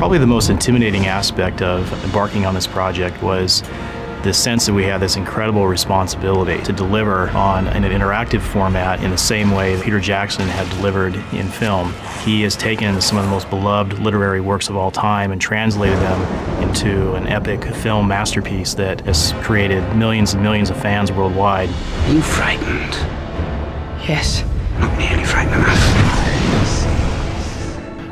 Probably the most intimidating aspect of embarking on this project was the sense that we had this incredible responsibility to deliver on an interactive format in the same way that Peter Jackson had delivered in film. He has taken some of the most beloved literary works of all time and translated them into an epic film masterpiece that has created millions and millions of fans worldwide. Are you frightened? Yes. Not nearly frightened enough.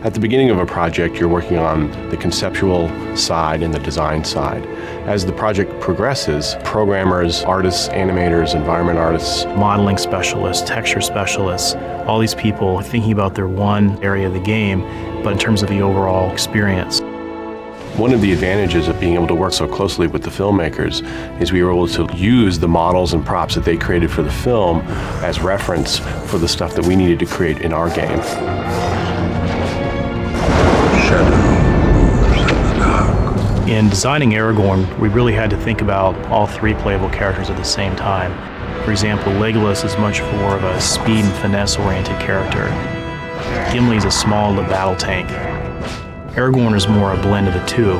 At the beginning of a project, you're working on the conceptual side and the design side. As the project progresses, programmers, artists, animators, environment artists, modeling specialists, texture specialists, all these people are thinking about their one area of the game, but in terms of the overall experience. One of the advantages of being able to work so closely with the filmmakers is we were able to use the models and props that they created for the film as reference for the stuff that we needed to create in our game. In designing Aragorn, we really had to think about all three playable characters at the same time. For example, Legolas is much more of a speed and finesse-oriented character. Gimli's a small battle tank. Aragorn is more a blend of the two.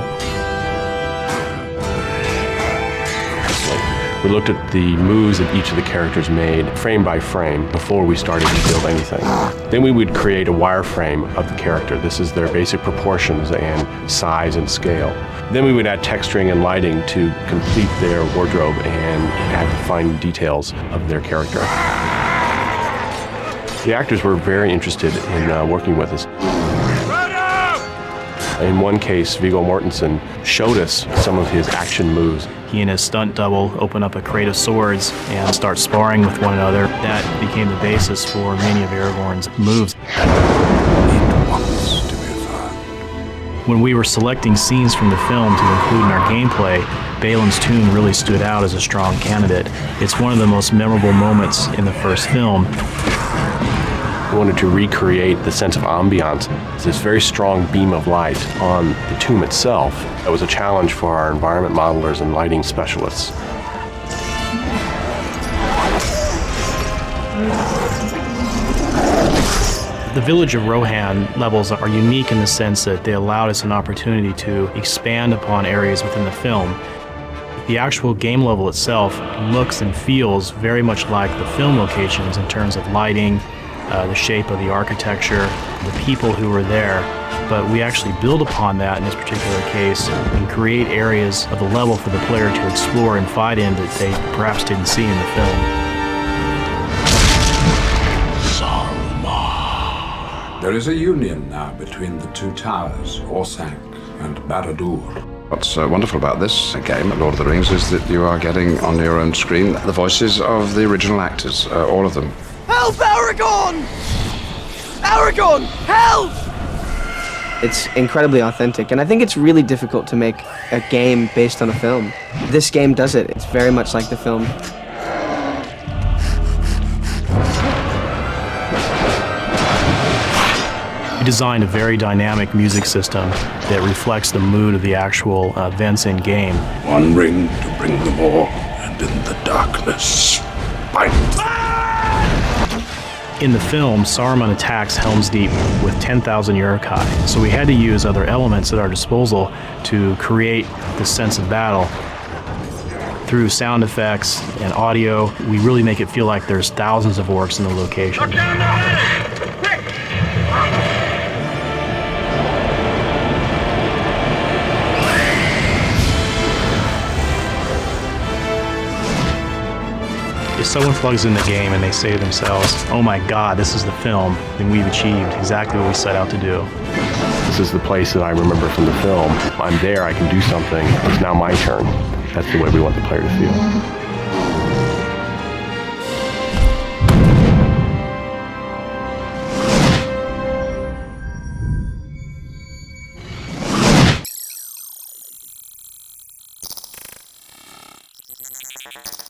We looked at the moves that each of the characters made frame by frame before we started to build anything. Then we would create a wireframe of the character. This is their basic proportions and size and scale. Then we would add texturing and lighting to complete their wardrobe and add the fine details of their character. The actors were very interested in working with us. In one case, Viggo Mortensen showed us some of his action moves. He and his stunt double open up a crate of swords and start sparring with one another. That became the basis for many of Aragorn's moves. It wants to be fun. When we were selecting scenes from the film to include in our gameplay, Balin's Tomb really stood out as a strong candidate. It's one of the most memorable moments in the first film. We wanted to recreate the sense of ambiance. It's this very strong beam of light on the tomb itself. That was a challenge for our environment modelers and lighting specialists. The village of Rohan levels are unique in the sense that they allowed us an opportunity to expand upon areas within the film. The actual game level itself looks and feels very much like the film locations in terms of lighting, the shape of the architecture, the people who were there, but we actually build upon that in this particular case and create areas of the level for the player to explore and fight in that they perhaps didn't see in the film. There is a union now between the two towers, Orthanc and Barad-dûr. What's wonderful about this game, Lord of the Rings, is that you are getting on your own screen the voices of the original actors, all of them. Help, Aragorn! Aragorn, help! It's incredibly authentic, and I think it's really difficult to make a game based on a film. This game does it. It's very much like the film. We designed a very dynamic music system that reflects the mood of the actual events in game. One ring to bring them all, and in the darkness, fight. In the film, Saruman attacks Helm's Deep with 10,000 Uruk-hai, so we had to use other elements at our disposal to create the sense of battle. Through sound effects and audio, we really make it feel like there's thousands of orcs in the location. If someone plugs in the game and they say to themselves, oh my God, this is the film, then we've achieved exactly what we set out to do. This is the place that I remember from the film. I'm there, I can do something, it's now my turn. That's the way we want the player to feel.